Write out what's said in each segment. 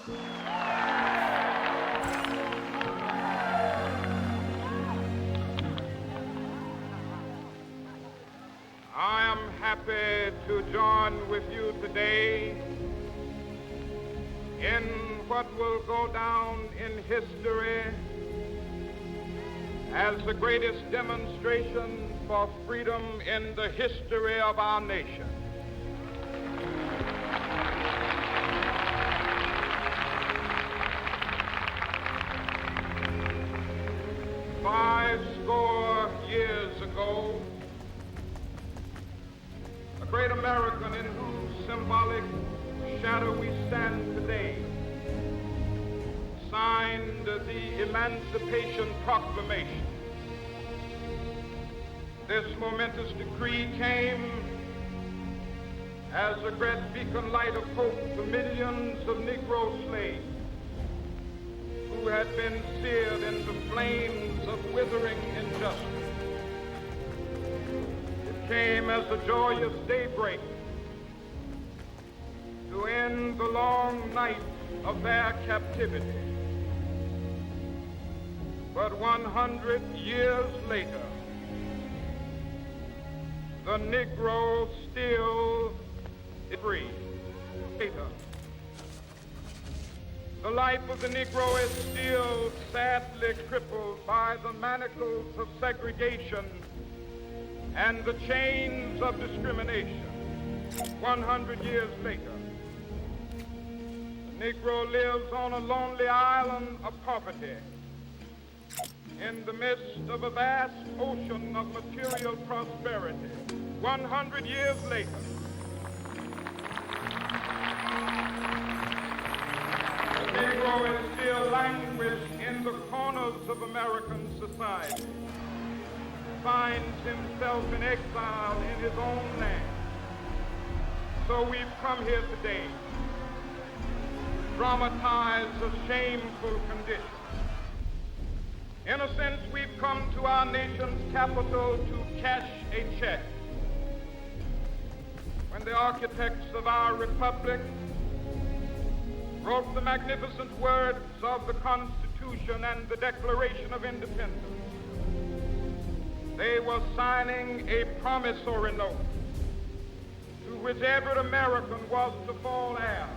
I am happy to join with you today in what will go down in history as the greatest demonstration for freedom in the history of our nation. Five score years ago, a great American in whose symbolic shadow we stand today signed the Emancipation Proclamation. This momentous decree came as a great beacon light of hope to millions of Negro slaves who had been seared in the flames of withering injustice. It came as a joyous daybreak to end the long night of their captivity. But 100 years later, the Negro still is free. The life of the Negro is still sadly crippled by the manacles of segregation and the chains of discrimination. 100 years later, the Negro lives on a lonely island of poverty in the midst of a vast ocean of material prosperity. 100 years later, the Negro is still languished in the corners of American society, finds himself in exile in his own land. So we've come here today to dramatize a shameful condition. In a sense, we've come to our nation's capital to cash a check. When the architects of our republic wrote the magnificent words of the Constitution and the Declaration of Independence, they were signing a promissory note to which every American was to fall heir.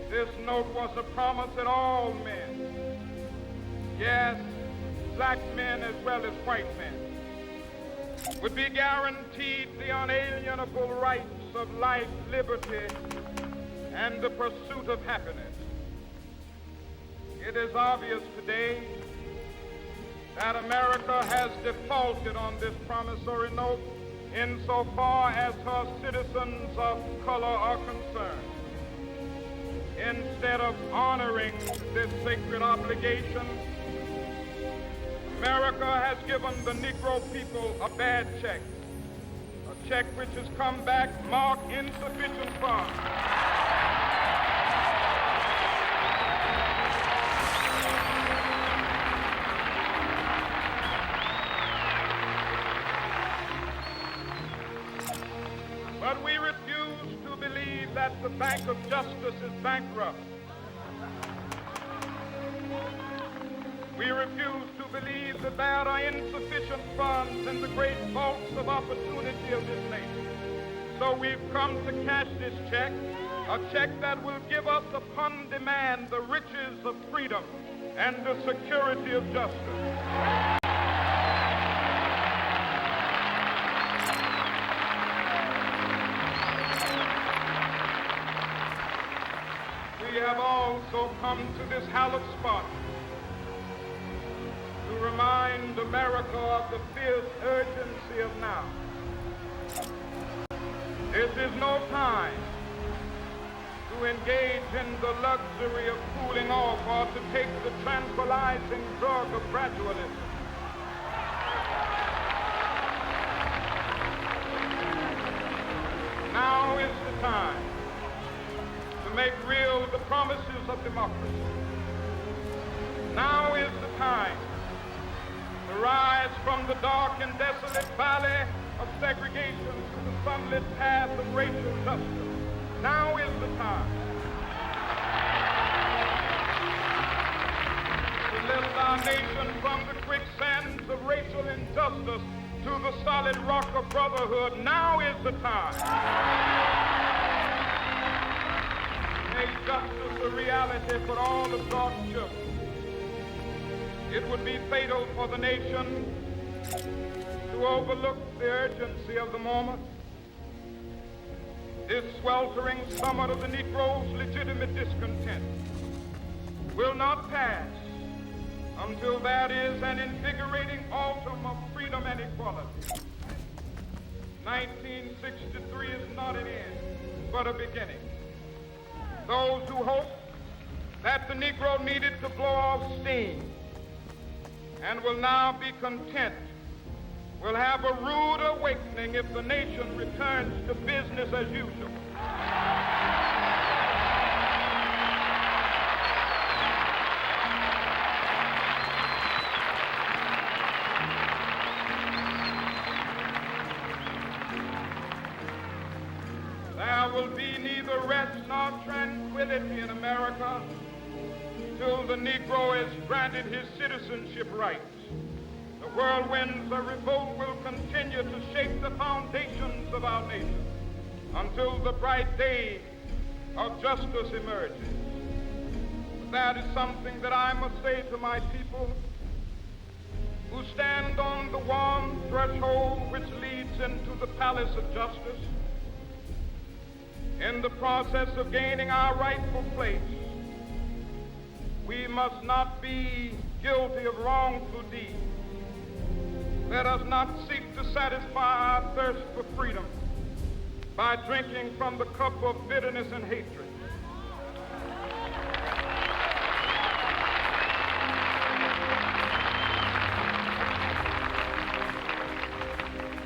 This note was a promise that all men, yes, black men as well as white men, would be guaranteed the unalienable rights of life, liberty, and the pursuit of happiness. It is obvious today that America has defaulted on this promissory note insofar as her citizens of color are concerned. Instead of honoring this sacred obligation, America has given the Negro people a bad check, a check which has come back marked insufficient funds. But we refuse to believe that the Bank of Justice is bankrupt. We refuse to believe that there are insufficient funds in the great vaults of opportunity of this nation. So we've come to cash this check, a check that will give us upon demand the riches of freedom and the security of justice. We have also come to this hallowed spot to remind America of the fierce urgency of now. This is no time to engage in the luxury of cooling off or to take the tranquilizing drug of gradualism. Now is the time to make real the promises of democracy. Now is the time to rise from the dark and desolate valley of segregation to the sunlit path of racial justice. Now is the time nation from the quicksands of racial injustice to the solid rock of brotherhood. Now is the time. Make justice a reality for all of God's children. It would be fatal for the nation to overlook the urgency of the moment. This sweltering summer of the Negro's legitimate discontent will not pass until there is an invigorating autumn of freedom and equality. 1963 is not an end, but a beginning. Those who hope that the Negro needed to blow off steam and will now be content will have a rude awakening if the nation returns to business as usual. There will be neither rest nor tranquility in America till the Negro is granted his citizenship rights. The whirlwinds of revolt will continue to shake the foundations of our nation until the bright day of justice emerges. But that is something that I must say to my people who stand on the warm threshold which leads into the palace of justice. In the process of gaining our rightful place, we must not be guilty of wrongful deeds. Let us not seek to satisfy our thirst for freedom by drinking from the cup of bitterness and hatred.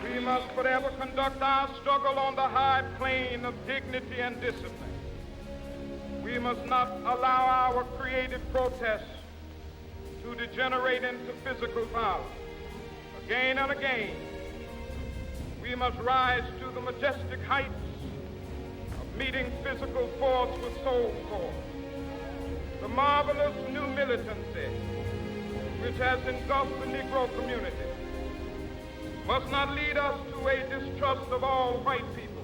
We must forever conduct our struggle on the high plane of dignity and discipline. We must not allow our creative protests to degenerate into physical violence. Again and again, we must rise to the majestic heights of meeting physical force with soul force. The marvelous new militancy which has engulfed the Negro community must not lead us to a distrust of all white people.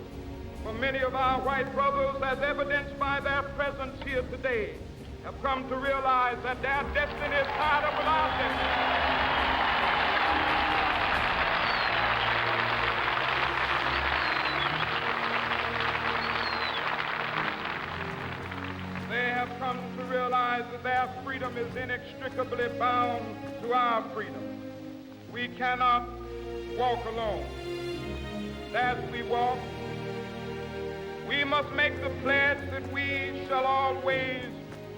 For many of our white brothers, as evidenced by their presence here today, have come to realize that their destiny is tied up with our destiny. They have come to realize that their freedom is inextricably bound to our freedom. We cannot walk alone. As we walk, we must make the pledge that we shall always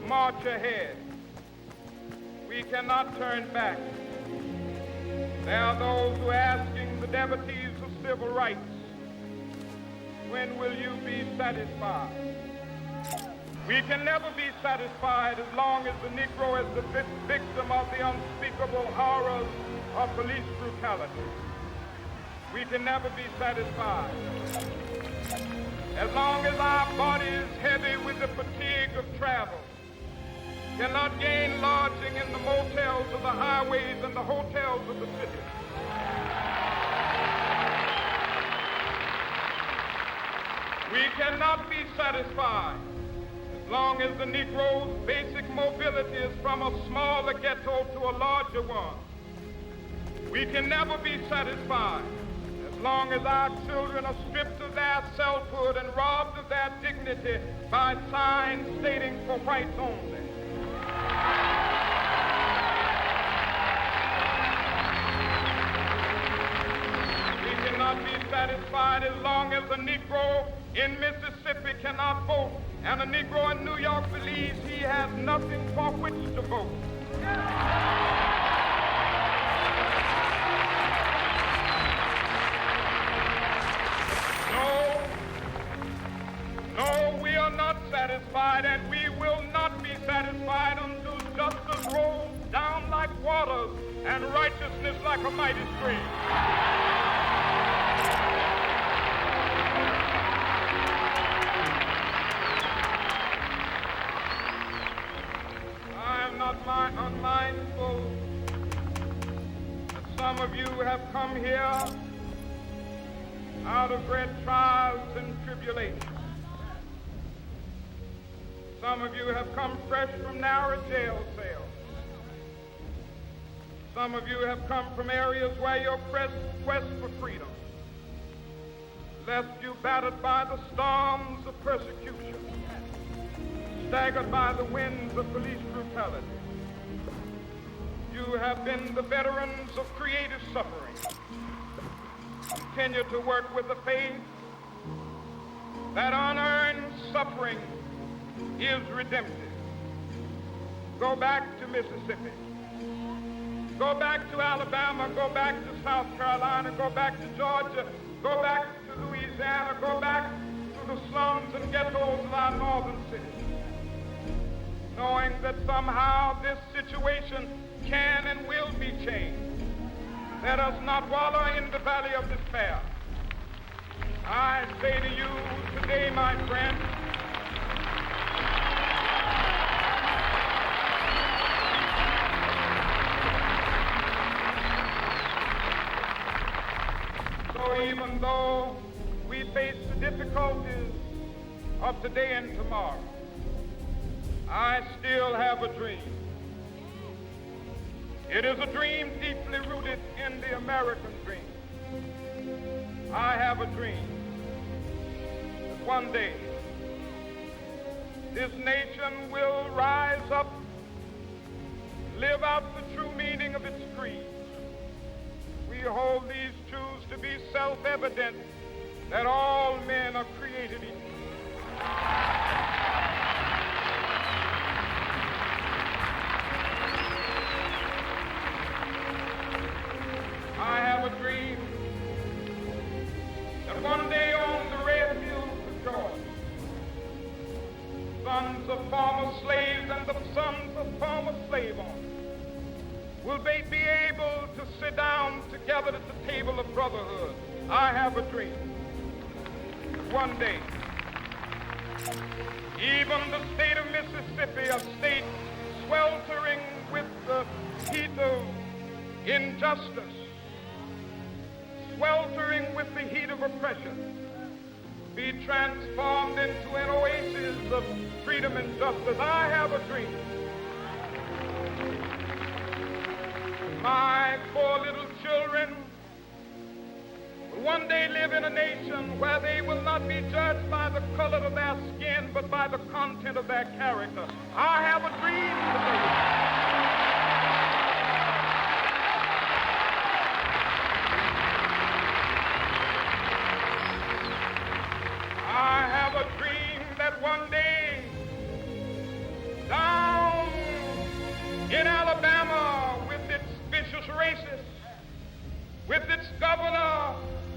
march ahead. We cannot turn back. There are those who are asking the devotees of civil rights, when will you be satisfied? We can never be satisfied as long as the Negro is the victim of the unspeakable horrors of police brutality. We can never be satisfied as long as our body is heavy with the fatigue of travel, cannot gain lodging in the motels of the highways and the hotels of the city. We cannot be satisfied as long as the Negro's basic mobility is from a smaller ghetto to a larger one. We can never be satisfied as long as our children are stripped of their selfhood and robbed of their dignity by signs stating for whites only. We cannot be satisfied as long as a Negro in Mississippi cannot vote and a Negro in New York believes he has nothing for which to vote. No, we are not satisfied, and we will not be satisfied until justice rolls down like waters and righteousness like a mighty stream. I am not unmindful Some of you have come here out of great trials and tribulations. Some of you have come fresh from narrow jail cells. Some of you have come from areas where your quest for freedom left you battered by the storms of persecution, staggered by the winds of police brutality. You have been the veterans of creative suffering. Continue to work with the faith that unearned suffering is redemptive. Go back to Mississippi. Go back to Alabama. Go back to South Carolina. Go back to Georgia. Go back to Louisiana. Go back to the slums and ghettos of our northern cities, knowing that somehow this situation can and will be changed. Let us not wallow in the valley of despair. I say to you today, my friend, so even though we face the difficulties of today and tomorrow, I still have a dream. It is a dream deeply rooted in the American dream. I have a dream that one day this nation will rise up, live out the true meaning of its creed. We hold these truths to be self-evident, that all men are created equal. I have a dream that one day on the red hills of Georgia, sons of former slaves and the sons of former slave owners will they be able to sit down together at the table of brotherhood. I have a dream that one day, even the state of Mississippi, a state sweltering with the heat of injustice, sweltering with the heat of oppression, be transformed into an oasis of freedom and justice. I have a dream. My poor little children will one day live in a nation where they will not be judged by the color of their skin, but by the content of their character. I have a dream today. I have a dream that one day down in Alabama, with its vicious racists, with its governor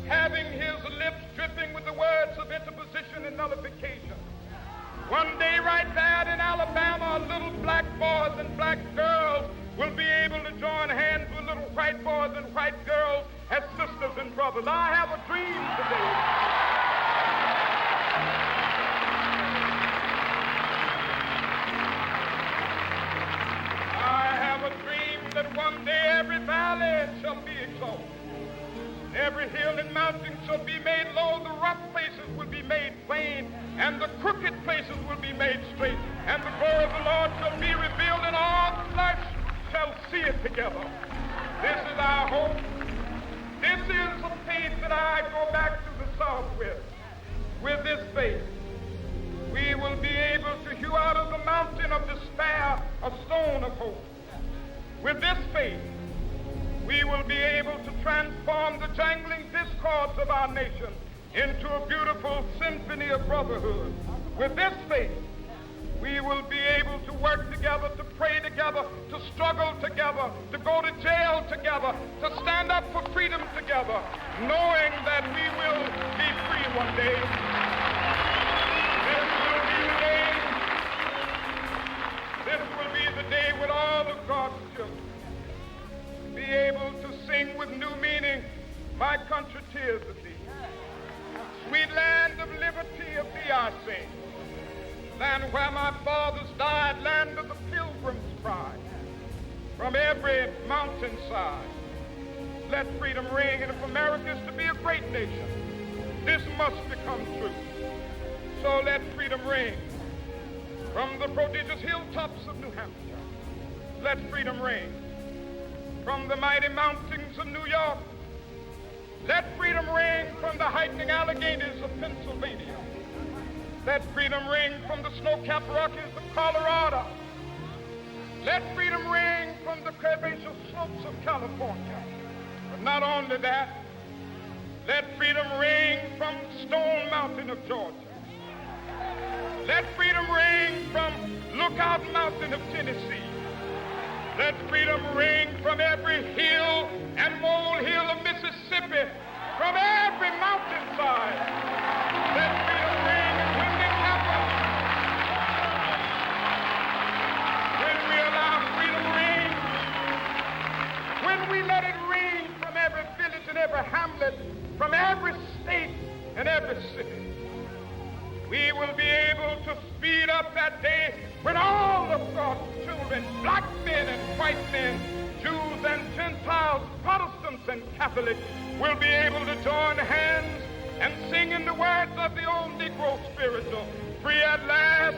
having his lips dripping with the words of interposition and nullification, one day right there in Alabama, little black boys and black girls will be able to join hands with little white boys and white girls as sisters and brothers. I have a dream today. That one day every valley shall be exalted, every hill and mountain shall be made low, the rough places will be made plain, and the crooked places will be made straight, and the glory of the Lord shall be revealed, and all flesh shall see it together. This is our hope. This is the faith that I go back to the South with. With this faith, we will be able to hew out of the mountain of despair a stone of hope. With this faith, we will be able to transform the jangling discords of our nation into a beautiful symphony of brotherhood. With this faith, we will be able to work together, to pray together, to struggle together, to go to jail together, to stand up for freedom together, knowing that we will be free one day. This will be the day with all of God's children be able to sing with new meaning, my country tears of thee. Sweet land of liberty of thee I sing. Land where my fathers died, land of the pilgrim's pride. From every mountainside, let freedom ring. And if America is to be a great nation, this must become true. So let freedom ring from the prodigious hilltops of New Hampshire. Let freedom ring from the mighty mountains of New York. Let freedom ring from the hiking Alleghenies of Pennsylvania. Let freedom ring from the snow-capped Rockies of Colorado. Let freedom ring from the curvaceous slopes of California. But not only that, let freedom ring from Stone Mountain of Georgia. Let freedom ring from Lookout Mountain of Tennessee. Let freedom ring from every hill and molehill of Mississippi, from every mountainside. Let freedom ring, and when it happens, when we allow freedom ring, when we let it ring from every village and every hamlet, from every state and every city, we will be able to speed up that day when all of God's children, black men and white men, Jews and Gentiles, Protestants and Catholics, will be able to join hands and sing in the words of the old Negro spiritual, free at last,